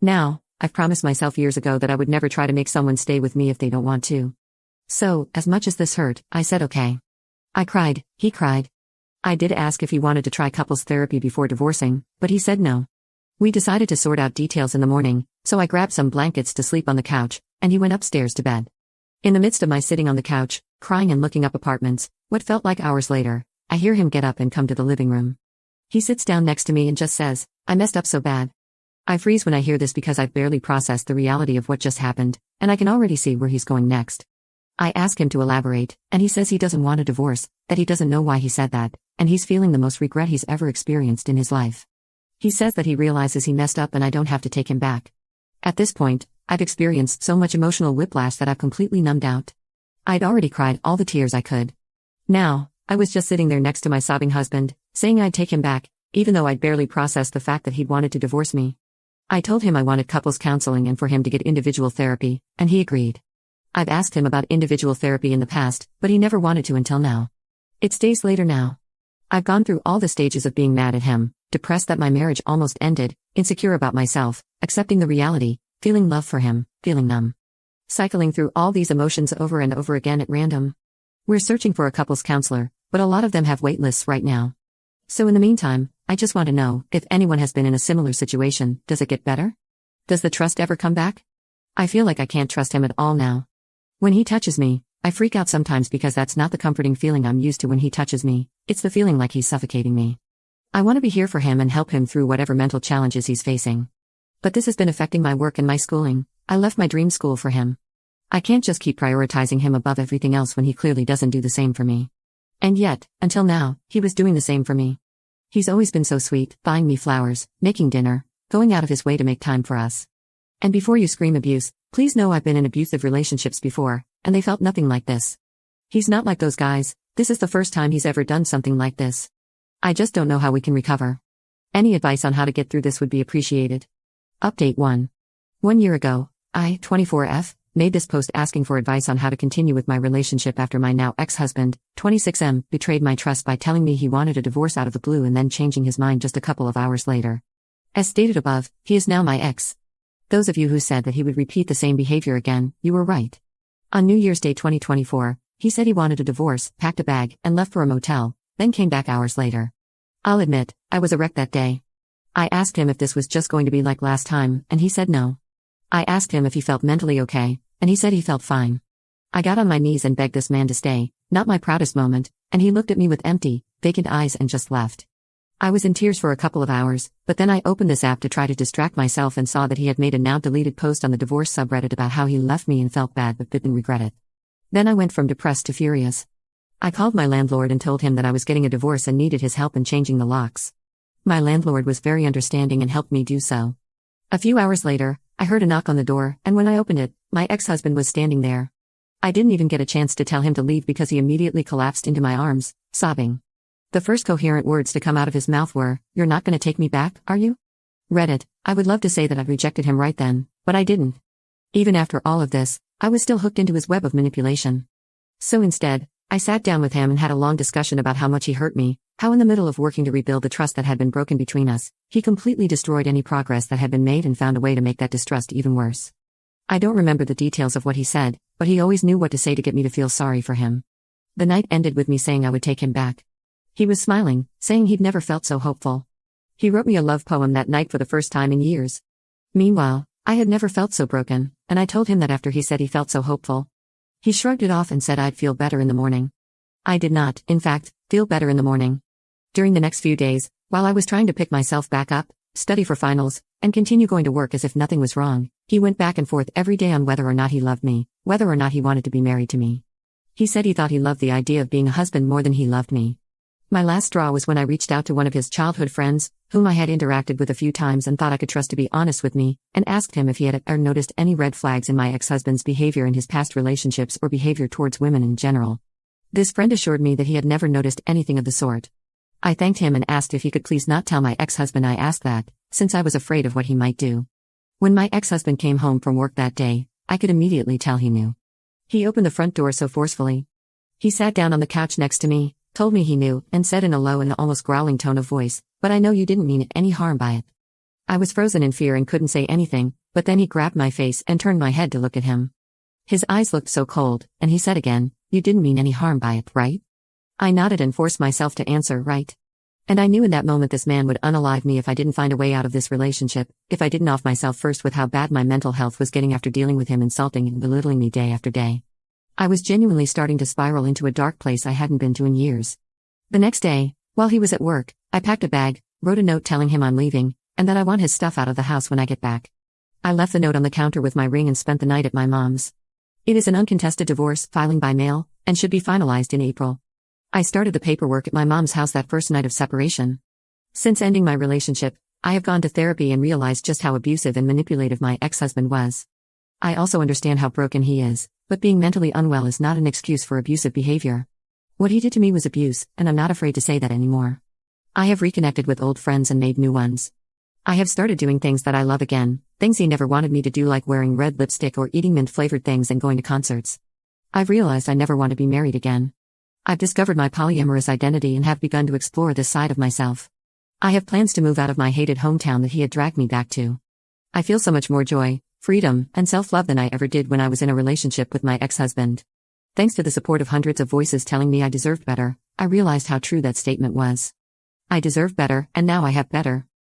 Now, I've promised myself years ago that I would never try to make someone stay with me if they don't want to. So, as much as this hurt, I said okay. I cried, he cried. I did ask if he wanted to try couples therapy before divorcing, but he said no. We decided to sort out details in the morning, so I grabbed some blankets to sleep on the couch, and he went upstairs to bed. In the midst of my sitting on the couch, crying and looking up apartments, what felt like hours later, I hear him get up and come to the living room. He sits down next to me and just says, "I messed up so bad." I freeze when I hear this because I've barely processed the reality of what just happened, and I can already see where he's going next. I ask him to elaborate, and he says he doesn't want a divorce, that he doesn't know why he said that, and he's feeling the most regret he's ever experienced in his life. He says that he realizes he messed up and I don't have to take him back. At this point, I've experienced so much emotional whiplash that I've completely numbed out. I'd already cried all the tears I could. Now, I was just sitting there next to my sobbing husband, saying I'd take him back, even though I'd barely processed the fact that he'd wanted to divorce me. I told him I wanted couples counseling and for him to get individual therapy, and he agreed. I've asked him about individual therapy in the past, but he never wanted to until now. It's days later now. I've gone through all the stages of being mad at him, depressed that my marriage almost ended, insecure about myself, accepting the reality, feeling love for him, feeling numb. Cycling through all these emotions over and over again at random. We're searching for a couples counselor, but a lot of them have wait lists right now. So in the meantime, I just want to know, if anyone has been in a similar situation, does it get better? Does the trust ever come back? I feel like I can't trust him at all now. When he touches me, I freak out sometimes because that's not the comforting feeling I'm used to when he touches me, it's the feeling like he's suffocating me. I want to be here for him and help him through whatever mental challenges he's facing. But this has been affecting my work and my schooling. I left my dream school for him. I can't just keep prioritizing him above everything else when he clearly doesn't do the same for me. And yet, until now, he was doing the same for me. He's always been so sweet, buying me flowers, making dinner, going out of his way to make time for us. And before you scream abuse, please know I've been in abusive relationships before, and they felt nothing like this. He's not like those guys, this is the first time he's ever done something like this. I just don't know how we can recover. Any advice on how to get through this would be appreciated. Update 1. 1 year ago, I, 24F, made this post asking for advice on how to continue with my relationship after my now ex-husband, 26M, betrayed my trust by telling me he wanted a divorce out of the blue and then changing his mind just a couple of hours later. As stated above, he is now my ex. Those of you who said that he would repeat the same behavior again, you were right. On New Year's Day 2024, he said he wanted a divorce, packed a bag, and left for a motel, then came back hours later. I'll admit, I was a wreck that day. I asked him if this was just going to be like last time, and he said no. I asked him if he felt mentally okay, and he said he felt fine. I got on my knees and begged this man to stay, not my proudest moment, and he looked at me with empty, vacant eyes and just left. I was in tears for a couple of hours, but then I opened this app to try to distract myself and saw that he had made a now-deleted post on the divorce subreddit about how he left me and felt bad but didn't regret it. Then I went from depressed to furious. I called my landlord and told him that I was getting a divorce and needed his help in changing the locks. My landlord was very understanding and helped me do so. A few hours later, I heard a knock on the door, and when I opened it, my ex-husband was standing there. I didn't even get a chance to tell him to leave because he immediately collapsed into my arms, sobbing. The first coherent words to come out of his mouth were, "You're not going to take me back, are you?" Reddit, I would love to say that I'd rejected him right then, but I didn't. Even after all of this, I was still hooked into his web of manipulation. So instead, I sat down with him and had a long discussion about how much he hurt me, how in the middle of working to rebuild the trust that had been broken between us, he completely destroyed any progress that had been made and found a way to make that distrust even worse. I don't remember the details of what he said, but he always knew what to say to get me to feel sorry for him. The night ended with me saying I would take him back. He was smiling, saying he'd never felt so hopeful. He wrote me a love poem that night for the first time in years. Meanwhile, I had never felt so broken, and I told him that after he said he felt so hopeful. He shrugged it off and said I'd feel better in the morning. I did not, in fact, feel better in the morning. During the next few days, while I was trying to pick myself back up, study for finals, and continue going to work as if nothing was wrong, he went back and forth every day on whether or not he loved me, whether or not he wanted to be married to me. He said he thought he loved the idea of being a husband more than he loved me. My last straw was when I reached out to one of his childhood friends, whom I had interacted with a few times and thought I could trust to be honest with me, and asked him if he had ever noticed any red flags in my ex-husband's behavior in his past relationships or behavior towards women in general. This friend assured me that he had never noticed anything of the sort. I thanked him and asked if he could please not tell my ex-husband I asked that, since I was afraid of what he might do. When my ex-husband came home from work that day, I could immediately tell he knew. He opened the front door so forcefully. He sat down on the couch next to me, told me he knew, and said in a low and almost growling tone of voice, "But I know you didn't mean any harm by it." I was frozen in fear and couldn't say anything, but then he grabbed my face and turned my head to look at him. His eyes looked so cold, and he said again, "You didn't mean any harm by it, right?" I nodded and forced myself to answer, "Right." And I knew in that moment this man would unalive me if I didn't find a way out of this relationship, if I didn't off myself first with how bad my mental health was getting after dealing with him insulting and belittling me day after day. I was genuinely starting to spiral into a dark place I hadn't been to in years. The next day, while he was at work, I packed a bag, wrote a note telling him I'm leaving, and that I want his stuff out of the house when I get back. I left the note on the counter with my ring and spent the night at my mom's. It is an uncontested divorce, filing by mail, and should be finalized in April. I started the paperwork at my mom's house that first night of separation. Since ending my relationship, I have gone to therapy and realized just how abusive and manipulative my ex-husband was. I also understand how broken he is, but being mentally unwell is not an excuse for abusive behavior. What he did to me was abuse, and I'm not afraid to say that anymore. I have reconnected with old friends and made new ones. I have started doing things that I love again, things he never wanted me to do, like wearing red lipstick or eating mint-flavored things and going to concerts. I've realized I never want to be married again. I've discovered my polyamorous identity and have begun to explore this side of myself. I have plans to move out of my hated hometown that he had dragged me back to. I feel so much more joy, freedom, and self-love than I ever did when I was in a relationship with my ex-husband. Thanks to the support of hundreds of voices telling me I deserved better, I realized how true that statement was. I deserved better, and now I have better.